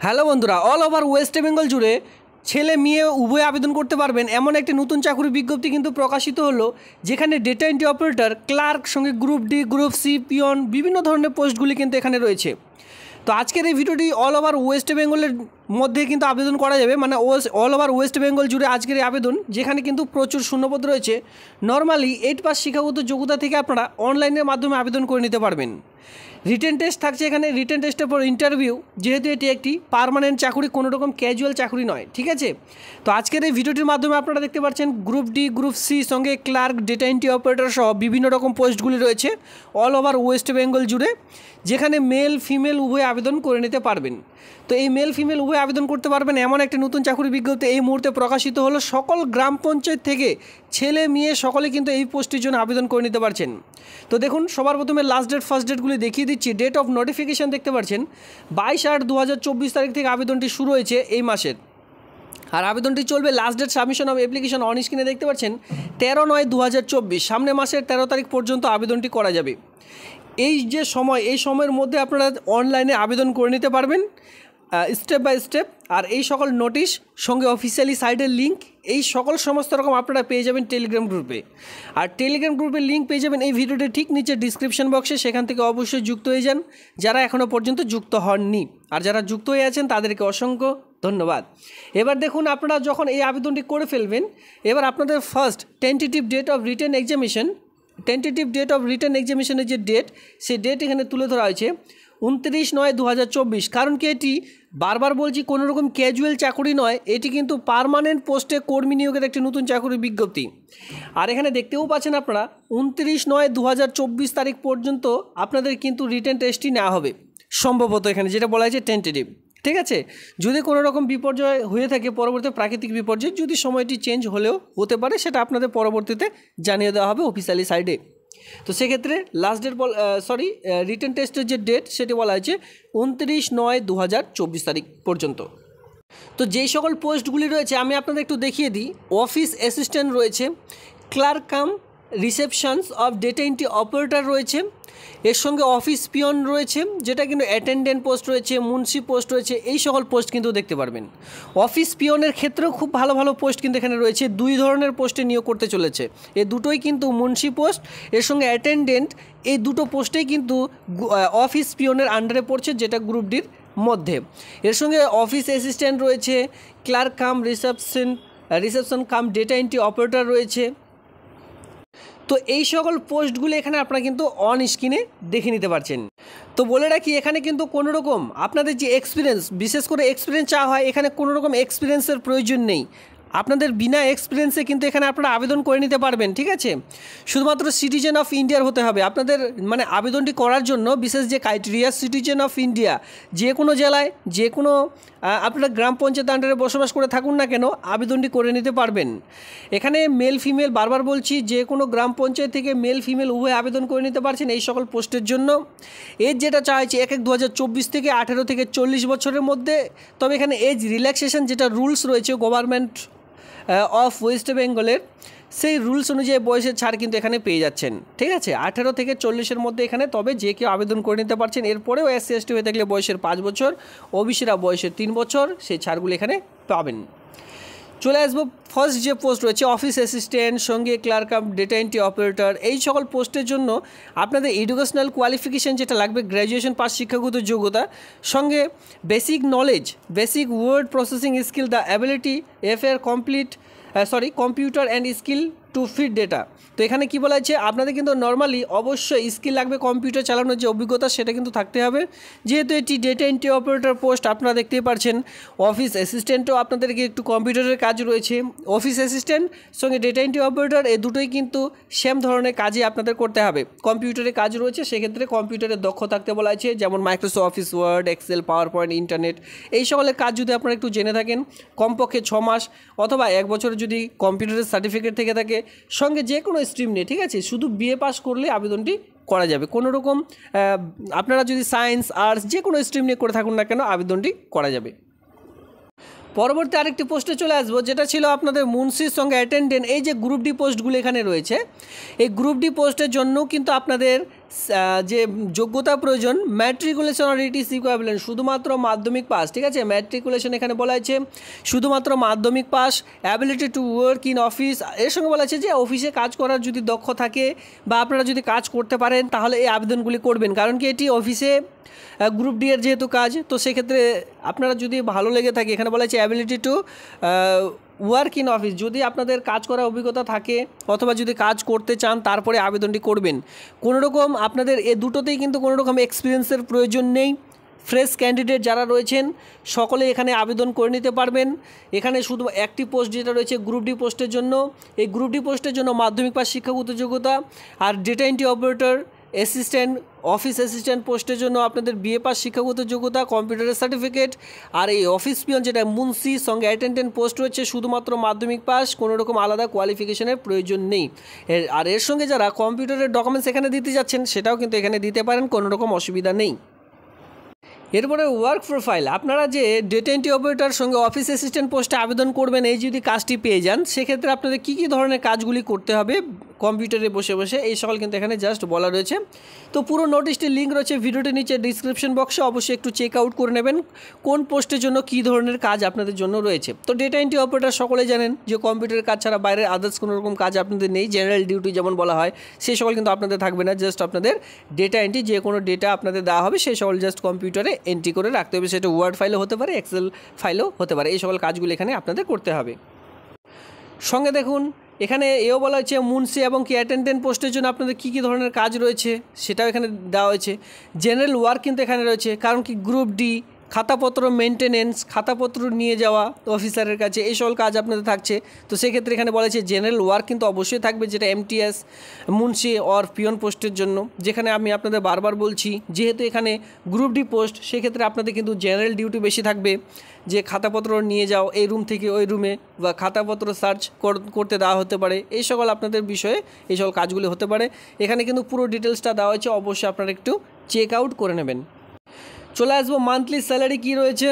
Hello বন্ধুরা, all over West Bengal জুড়ে ছেলে মেয়ে উভয় আবেদন করতে পারবেন এমন একটি নতুন চাকরি বিজ্ঞপ্তি কিন্তু প্রকাশিত হলো, যেখানে ডেটা এন্ট্রি অপারেটর, ক্লার্ক, সঙ্গে group D, group C, peon বিভিন্ন ধরনের পোস্টগুলি কিন্তু এখানে রয়েছে। তো আজকের এই ভিডিওটি অল ওভার ওয়েস্ট বেঙ্গলের মধ্যে কিন্তু আবেদন করা যাবে, মানে অল ওভার ওয়েস্ট বেঙ্গল জুড়ে আজকের এই আবেদন, যেখানে কিন্তু প্রচুর শূন্যপদ রয়েছে। নর্মালি 8 পাস শিক্ষাগত যোগ্যতা থেকে আপনারা অনলাইনের মাধ্যমে আবেদন করে নিতে পারবেন। রিটেন টেস্ট থাকছে এখানে, রিটেন টেস্টের পর ইন্টারভিউ, যেহেতু এটি একটি পার্মানেন্ট চাকরি, কোনো রকম ক্যাজুয়াল চাকরি নয়, ঠিক আছে। তো আজকের এই ভিডিওটির মাধ্যমে আপনারা দেখতে পাচ্ছেন গ্রুপ ডি, গ্রুপ সি, সঙ্গে ক্লার্ক, ডেটা এন্ট্রি অপারেটর সহ বিভিন্ন রকম পোস্টগুলি রয়েছে অল ওভার ওয়েস্ট বেঙ্গল জুড়ে, যেখানে মেল ফিমেল উভয় আবেদন করে নিতে পারবেন। তো এই মেল ফিমেল উভয় আবেদন করতে পারবেন এমন একটি নতুন চাকরি বিজ্ঞপ্তি এই মুহূর্তে প্রকাশিত হলো। সকল গ্রাম পঞ্চায়েত থেকে ছেলে মেয়ে সকলে কিন্তু এই পোস্টের জন্য আবেদন করে নিতে পারছেন। তো দেখুন, সবার প্রথমে লাস্ট ডেট, ফার্স্ট ডেটগুলি দেখিয়ে দিচ্ছি। ডেট অফ নোটিফিকেশান দেখতে পাচ্ছেন 22/8/2024 তারিখ থেকে আবেদনটি শুরু হয়েছে এই মাসের, আর আবেদনটি চলবে। Last date submission of application on স্ক্রিনে দেখতে পাচ্ছেন 13/9/2024, সামনে মাসের 13 তারিখ পর্যন্ত আবেদনটি করা যাবে। এই যে সময়, এই সময়ের মধ্যে আপনারা অনলাইনে আবেদন করে নিতে পারবেন স্টেপ বাই স্টেপ। আর এই সকল নোটিশ সঙ্গে অফিসিয়ালি সাইটের লিঙ্ক, এই সকল সমস্ত রকম আপনারা পেয়ে যাবেন টেলিগ্রাম গ্রুপে। আর টেলিগ্রাম গ্রুপের লিঙ্ক পেয়ে যাবেন এই ভিডিওটির ঠিক নিচে ডিসক্রিপশন বক্সে, সেখান থেকে অবশ্যই যুক্ত হয়ে যান যারা এখনও পর্যন্ত যুক্ত হননি। আর যারা যুক্ত হয়ে আছেন তাদেরকে অসংখ্য ধন্যবাদ। এবার দেখুন, আপনারা যখন এই আবেদনটি করে ফেলবেন, এবার আপনাদের first tentative date of written examination, tentative date of written এক্সামিনেশনের যে ডেট, সেই ডেট এখানে তুলে ধরা হয়েছে 29/9/2024। কারণ কি, এটি বারবার বলছি কোনো রকম ক্যাজুয়াল চাকরি নয়, এটি কিন্তু পার্মানেন্ট পোস্টে কর্মী নিয়োগের একটি নতুন চাকরি বিজ্ঞপ্তি। আর এখানে দেখতেও পাচ্ছেন আপনারা 29/9/2024 তারিখ পর্যন্ত আপনাদের কিন্তু রিটেন টেস্টই নেওয়া হবে সম্ভবত, এখানে যেটা বলা হয়েছে টেন্টেটিভ, ঠিক আছে। যদি কোনো রকম বিপর্যয় হয়ে থাকে, পরবর্তী প্রাকৃতিক বিপর্যয়, যদি সময়টি চেঞ্জ হলেও হতে পারে, সেটা আপনাদের পরবর্তীতে জানিয়ে দেওয়া হবে অফিসিয়ালি সাইডে। তো সেক্ষেত্রে লাস্ট ডেট রিটেন টেস্টের যে ডেট, সেটি বলা হয়েছে 29/9/2024 তারিখ পর্যন্ত। তো যেই সকল পোস্টগুলি রয়েছে আমি আপনাদের একটু দেখিয়ে দিই। অফিস অ্যাসিস্ট্যান্ট রয়েছে, clerk cum receptions of data entry operator রয়েছে, এর সঙ্গে অফিস পিয়ন রয়েছে, যেটা কিন্তু অ্যাটেন্ডেন্ট পোস্ট রয়েছে, মুন্সি পোস্ট রয়েছে, এই সকল পোস্ট কিন্তু দেখতে পারবেন। অফিস পিয়নের ক্ষেত্রেও খুব ভালো ভালো পোস্ট কিন্তু এখানে রয়েছে, 2 ধরনের পোস্টে নিয়োগ করতে চলেছে। এই দুটোই কিন্তু মুন্সি পোস্ট, এর সঙ্গে অ্যাটেন্ডেন্ট, এই দুটো পোস্টেই কিন্তু অফিস পিয়নের আন্ডারে পড়ছে, যেটা গ্রুপ ডির মধ্যে। এর সঙ্গে অফিস অ্যাসিস্ট্যান্ট রয়েছে, clerk cum reception cum data entry operator রয়েছে। তো এই সকল পোস্টগুলি এখানে আপনারা কিন্তু অন স্ক্রিনে দেখে নিতে পারছেন। তো বলে রাখি, এখানে কিন্তু কোনো রকম আপনাদের যে এক্সপিরিয়েন্স, বিশেষ করে এক্সপিরিয়েন্স চাওয়া হয়, এখানে কোনো রকম এক্সপিরিয়েন্সের প্রয়োজন নেই। আপনাদের বিনা এক্সপিরিয়েন্সে কিন্তু এখানে আপনারা আবেদন করে নিতে পারবেন, ঠিক আছে। শুধুমাত্র সিটিজেন অফ ইন্ডিয়ার হতে হবে আপনাদের, মানে আবেদনটি করার জন্য বিশেষ যে ক্রাইটেরিয়া, সিটিজেন অফ ইন্ডিয়া, যে কোনো জেলায়, যে কোনো আপনারা গ্রাম পঞ্চায়েত আন্ডারে বসবাস করে থাকুন না কেন, আবেদনটি করে নিতে পারবেন। এখানে মেল ফিমেল, বারবার বলছি, যে কোনো গ্রাম পঞ্চায়েত থেকে মেল ফিমেল উভয় আবেদন করে নিতে পারছেন এই সকল পোস্টের জন্য। এজ যেটা চাইছে 1/1/2024 থেকে 18 থেকে 40 বছরের মধ্যে। তবে এখানে এজ রিল্যাক্সেশন যেটা রুলস রয়েছে গভর্নমেন্ট অফ ওয়েস্ট বেঙ্গলের, সেই রুলস অনুযায়ী বয়সের ছাড় কিন্তু এখানে পেয়ে যাচ্ছেন, ঠিক আছে। 18 থেকে 40-এর মধ্যে এখানে, তবে যে কেউ আবেদন করে নিতে পারছেন। এরপরেও SC ST হয়ে থাকলে বয়সের 5 বছর, ওবিসিরা বয়সের 3 বছর, সেই ছাড়গুলো এখানে পাবেন। চলে আসবো ফার্স্ট যে পোস্ট রয়েছে অফিস অ্যাসিস্ট্যান্ট, সঙ্গে clerk cum data entry operator. এই সকল পোস্টের জন্য আপনাদের এডুকেশনাল কোয়ালিফিকেশান যেটা লাগবে, গ্র্যাজুয়েশন পাস শিক্ষাগত যোগ্যতা, সঙ্গে basic knowledge, basic word processing skill, the ability computer and skill to feed data. তো এখানে কী বলা হচ্ছে, আপনাদের কিন্তু নর্মালি অবশ্যই স্কিল লাগবে, কম্পিউটার চালানোর যে অভিজ্ঞতা সেটা কিন্তু থাকতে হবে। যেহেতু এটি ডেটা এন্ট্রি অপারেটর পোস্ট, আপনারা দেখতেই পাচ্ছেন। অফিস অ্যাসিস্ট্যান্টও আপনাদেরকে একটু কম্পিউটারের কাজ রয়েছে। অফিস অ্যাসিস্ট্যান্ট সঙ্গে ডেটা এন্ট্রি অপারেটর, এই দুটোই কিন্তু সেম ধরনের কাজই আপনাদের করতে হবে। কম্পিউটারের কাজ রয়েছে, সেক্ষেত্রে কম্পিউটারের দক্ষ থাকতে বলা আছে, যেমন Microsoft Office, Word, Excel, PowerPoint, internet, এই সকলের কাজ যদি আপনারা একটু জেনে থাকেন, কমপক্ষে 6 মাস অথবা 1 বছরের যদি কম্পিউটারের সার্টিফিকেট থেকে থাকে, সঙ্গে যে কোনো স্ট্রিম নিয়ে, ঠিক আছে, শুধু BA পাস করলে আবেদনটি করা যাবে। কোনো রকম আপনারা যদি সায়েন্স, আর্টস, যে কোনো স্ট্রিম নিয়ে করে থাকুন না কেন, আবেদনটি করা যাবে। পরবর্তী আরেকটি পোস্টে চলে আসবো, যেটা ছিল আপনাদের মুন্সির সঙ্গে অ্যাটেন্ডেন্ট। এই যে গ্রুপ ডি পোস্টগুলো এখানে রয়েছে, এই গ্রুপ ডি পোস্টের জন্য কিন্তু আপনাদের যে যোগ্যতা প্রয়োজন ম্যাট্রিকুলেশন আর ইট ইজ ইকুইভ্যালেন্ট, শুধুমাত্র মাধ্যমিক পাস। ঠিক আছে, ম্যাট্রিকুলেশন এখানে বলা হয়েছে শুধুমাত্র মাধ্যমিক pass. Ability to work in office, এর সঙ্গে বলা হয়েছে যে অফিসে কাজ করার যদি দক্ষ থাকে বা আপনারা যদি কাজ করতে পারেন তাহলে এই আবেদনগুলি করবেন, কারণ কি এটি অফিসে গ্রুপ ডি এর যেহেতু কাজ, তো সেক্ষেত্রে আপনারা যদি ভালো লেগে থাকে, এখানে বলা হয়েছে ability to work in office, যদি আপনাদের কাজ করার অভিজ্ঞতা থাকে অথবা যদি কাজ করতে চান তারপরে আবেদনটি করবেন। কোনো রকম আপনাদের এ দুটোতেই কিন্তু কোনো রকম এক্সপিরিয়েন্সের প্রয়োজন নেই। ফ্রেশ ক্যান্ডিডেট যারা রয়েছেন সকলে এখানে আবেদন করে নিতে পারবেন। এখানে শুধু একটি পোস্ট যেটা রয়েছে গ্রুপ ডি পোস্টের জন্য, এই গ্রুপ ডি পোস্টের জন্য মাধ্যমিক পাস শিক্ষাগত যোগ্যতা, আর data entry operator, assistant, office assistant পোস্টের জন্য আপনাদের বিএ পাস শিক্ষাগত যোগ্যতা, কম্পিউটারের সার্টিফিকেট। আর এই অফিস পিয়ন যেটা মুন্সি সঙ্গে অ্যাটেন্ডেন্ট পোস্ট রয়েছে শুধুমাত্র মাধ্যমিক পাস, কোনো রকম আলাদা কোয়ালিফিকেশনের প্রয়োজন নেই। আর এর সঙ্গে যারা কম্পিউটারের ডকুমেন্টস এখানে দিতে যাচ্ছেন সেটাও কিন্তু এখানে দিতে পারেন, কোনো রকম অসুবিধা নেই। এরপরে ওয়ার্ক প্রোফাইল, আপনারা যে ডেটা এন্ট্রি অপারেটর সঙ্গে অফিস অ্যাসিস্ট্যান্ট পোস্টে আবেদন করবেন, এই যদি কাজটি পেয়ে যান সেক্ষেত্রে আপনাদের কী কী ধরনের কাজগুলি করতে হবে কম্পিউটারে বসে বসে, এই সকল কিন্তু এখানে জাস্ট বলা রয়েছে। তো পুরো নোটিশটির লিঙ্ক রয়েছে ভিডিওটির নিচে ডিসক্রিপশন বক্সে, অবশ্যই একটু চেক আউট করে নেবেন কোন পোস্টের জন্য কী ধরনের কাজ আপনাদের জন্য রয়েছে। তো ডেটা এন্ট্রি অপারেটর সকলে জানেন যে কম্পিউটারের কাজ ছাড়া বাইরের আদার্স কোনো রকম কাজ আপনাদের নেই, জেনারেল ডিউটি যেমন বলা হয় সেই সকল কিন্তু আপনাদের থাকবে না, জাস্ট আপনাদের ডেটা এন্ট্রি, যে কোনো ডেটা আপনাদের দেওয়া হবে সেই সকল জাস্ট কম্পিউটারে এন্ট্রি করে রাখতে হবে, সেটা ওয়ার্ড ফাইলও হতে পারে, এক্সেল ফাইলও হতে পারে, এই সকল কাজগুলো এখানে আপনাদের করতে হবে। সঙ্গে দেখুন এখানে এও বলা হয়েছে মুন্সি এবং কি অ্যাটেন্ডেন্ট পোস্টের জন্য আপনাদের কী কী ধরনের কাজ রয়েছে সেটাও এখানে দেওয়া হয়েছে। জেনারেল ওয়ার্ক কিন্তু এখানে রয়েছে, কারণ কি গ্রুপ ডি, খাতাপত্র মেনটেনেন্স, খাতাপত্র নিয়ে যাওয়া অফিসারের কাছে, এই সকল কাজ আপনাদের থাকছে। তো সেক্ষেত্রে এখানে বলা হয়েছে জেনারেল ওয়ার্ক কিন্তু অবশ্যই থাকবে, যেটা এমটিএস, মুন্সি অর পিয়ন পোস্টের জন্য, যেখানে আমি আপনাদের বারবার বলছি যেহেতু এখানে গ্রুপ ডি পোস্ট সেক্ষেত্রে আপনাদের কিন্তু জেনারেল ডিউটি বেশি থাকবে, যে খাতাপত্র নিয়ে যাও এই রুম থেকে ওই রুমে, বা খাতাপত্র সার্চ করতে দেওয়া হতে পারে, এই সকল আপনাদের বিষয়ে এই সকল কাজগুলি হতে পারে। এখানে কিন্তু পুরো ডিটেলসটা দেওয়া হয়েছে, অবশ্যই আপনারা একটু চেক আউট করে নেবেন। চলে আসবো মান্থলি স্যালারি কী রয়েছে।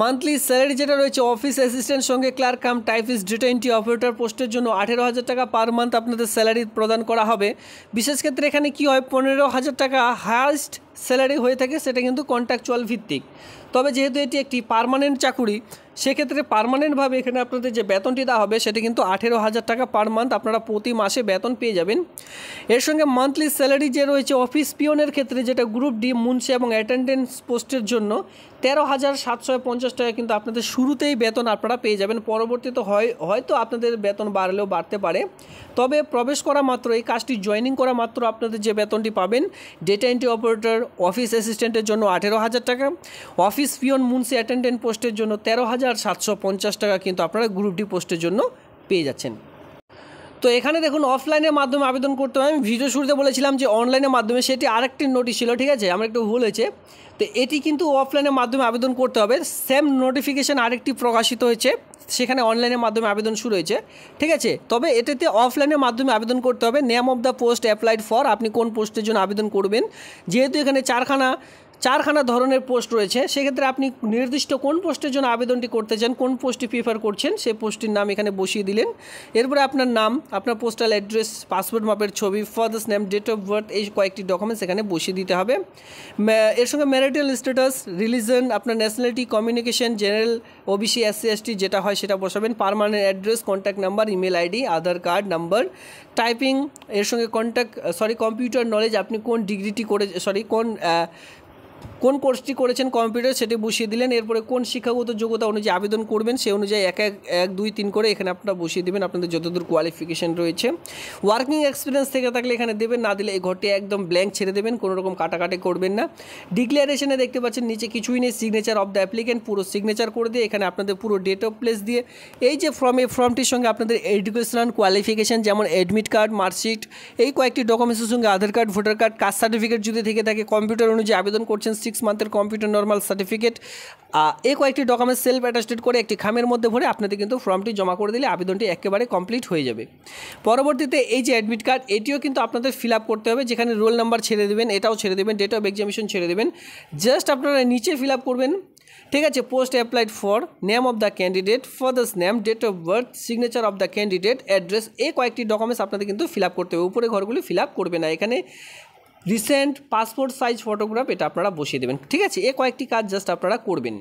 মান্থলি স্যালারি যেটা রয়েছে অফিস অ্যাসিস্ট্যান্ট সঙ্গে clerk cum typist data entry operator পোস্টের জন্য 18,000 টাকা পার মান্থ আপনাদের স্যালারি প্রদান করা হবে। বিশেষ ক্ষেত্রে এখানে কী হয় 15,000 টাকা হায়েস্ট স্যালারি হয়ে থাকে, সেটা কিন্তু কন্ট্রাকচুয়াল ভিত্তিক। তবে যেহেতু এটি একটি পার্মানেন্ট চাকুরি সেক্ষেত্রে পার্মানেন্টভাবে এখানে আপনাদের যে বেতনটি দেওয়া হবে সেটা কিন্তু 18,000 টাকা পার মান্থ আপনারা প্রতি মাসে বেতন পেয়ে যাবেন। এর সঙ্গে মান্থলি স্যালারি যে রয়েছে অফিস পিয়নের ক্ষেত্রে যেটা গ্রুপ ডি, মুন্সি এবং অ্যাটেন্ডেন্স পোস্টের জন্য 13,750 টাকা কিন্তু আপনাদের শুরুতেই বেতন আপনারা পেয়ে যাবেন। পরবর্তীতে হয়তো আপনাদের বেতন বাড়লেও বাড়তে পারে, তবে প্রবেশ করা মাত্র এই কাজটি জয়েনিং করা মাত্র আপনাদের যে বেতনটি পাবেন ডেটা এন্ট্রি অপারেটর অফিস অ্যাসিস্ট্যান্টের জন্য 18,000 টাকা, অফিস পিয়ন মুন্সি অ্যাটেন্ডেন্ট পোস্টের জন্য 13,750 টাকা কিন্তু আপনারা গ্রুপ ডি পোস্টের জন্য পেয়ে যাচ্ছেন। তো এখানে দেখুন অফলাইনের মাধ্যমে আবেদন করতে হবে। আমি ভিডিও শুরুতে বলেছিলাম যে অনলাইনের মাধ্যমে, সেটি আরেকটি নোটিশ ছিল, ঠিক আছে, আমার একটু ভুল হয়েছে। তো এটি কিন্তু অফলাইনের মাধ্যমে আবেদন করতে হবে। সেম নোটিফিকেশান আরেকটি প্রকাশিত হয়েছে, সেখানে অনলাইনের মাধ্যমে আবেদন শুরু হয়েছে, ঠিক আছে। তবে এটাতে অফলাইনের মাধ্যমে আবেদন করতে হবে। Name of the post applied for, আপনি কোন পোস্টের জন্য আবেদন করবেন। যেহেতু এখানে চারখানা ধরনের পোস্ট রয়েছে, সেক্ষেত্রে আপনি নির্দিষ্ট কোন পোস্টের জন্য আবেদনটি করতে চান, কোন পোস্টটি প্রিফার করছেন সেই পোস্টটির নাম এখানে বসিয়ে দিলেন। এরপরে আপনার নাম, আপনার পোস্টাল অ্যাড্রেস, পাসপোর্ট মাপের ছবি, father's name, date of birth, এই কয়েকটি ডকুমেন্টস এখানে বসিয়ে দিতে হবে। এর সঙ্গে ম্যারিটাল স্ট্যাটাস, রিলিজন, আপনার nationality, communication, general, OBC, SC, ST যেটা হয় সেটা বসাবেন। Permanent address, contact number, email ID, Aadhaar card number, typing, এর সঙ্গে কম্পিউটার নলেজ, আপনি কোন ডিগ্রিটি করে কোন কোর্সটি করেছেন কম্পিউটার সেটি বসিয়ে দিলেন। এরপরে কোন শিক্ষাগত যোগ্যতা অনুযায়ী আবেদন করবেন সেই অনুযায়ী 1 2 3 করে এখানে আপনারা বসিয়ে দেবেন আপনাদের যতদূর কোয়ালিফিকেশান রয়েছে। ওয়ার্কিং এক্সপিরিয়েন্স থেকে থাকলে এখানে দেবেন, না দিলে এই ঘরটি একদম ব্ল্যাঙ্ক ছেড়ে দেবেন, কোনো রকম কাটাকাটি করবেন না। ডিক্লারেশনে দেখতে পাচ্ছেন নিচে কিছুই নেই, সিগনেচার অফ দ্য অ্যাপ্লিকেন্ট, পুরো সিগনেচার করে দিয়ে এখানে আপনাদের পুরো ডেট অফ প্লেস দিয়ে এই যে ফর্মটির সঙ্গে আপনাদের এডুকেশনাল কোয়ালিফিকেশান যেমন অ্যাডমিট কার্ড, মার্কশিট, এই কয়েকটি ডকুমেন্টসের সঙ্গে Aadhaar card, voter card, caste certificate যদি থেকে থাকে, কম্পিউটার অনুযায়ী আবেদন করছেন 6 মান্থের কম্পিউটার নর্মাল সার্টিফিকেট, এই কয়েকটি ডকুমেন্টস সেলফ অ্যাটাস্টেড করে একটি খামের মধ্যে ভরে আপনাদের কিন্তু ফর্মটি জমা করে দিলে আবেদনটি একেবারে কমপ্লিট হয়ে যাবে। পরবর্তীতে এই যে অ্যাডমিট কার্ড এটিও কিন্তু আপনাদের ফিল আপ করতে হবে, যেখানে রোল নাম্বার ছেড়ে দেবেন, এটাও ছেড়ে দেবেন, ডেট অফ এক্সামিনেশন ছেড়ে দেবেন, জাস্ট আপনারা নিচে ফিল আপ করবেন, ঠিক আছে। Post applied for, name of the candidate, father's name, date of birth, signature of the candidate, address, এই কয়েকটি ডকুমেন্টস আপনাদের কিন্তু ফিল আপ করতে হবে। উপরে ঘরগুলি ফিল আপ করবে না, এখানে রিসেন্ট পাসপোর্ট সাইজ ফটোগ্রাফ এটা আপনারা বসিয়ে দেবেন। ঠিক আছে, এ কয়েকটি কাজ জাস্ট আপনারা করবেন।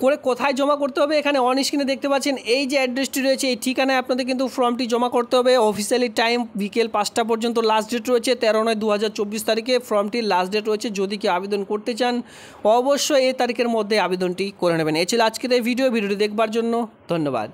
করে কোথায় জমা করতে হবে, এখানে অন স্ক্রিনে দেখতে পাচ্ছেন এই যে অ্যাড্রেসটি রয়েছে, এই ঠিকানায় আপনাদের কিন্তু ফর্মটি জমা করতে হবে। অফিসিয়ালি টাইম বিকেল 5টা পর্যন্ত লাস্ট ডেট রয়েছে, 13/9/2024 তারিখে ফর্মটির লাস্ট ডেট রয়েছে। যদি কেউ আবেদন করতে চান অবশ্যই এই তারিখের মধ্যে আবেদনটি করে নেবেন। এই ছিল আজকের এই ভিডিওটি দেখবার জন্য ধন্যবাদ।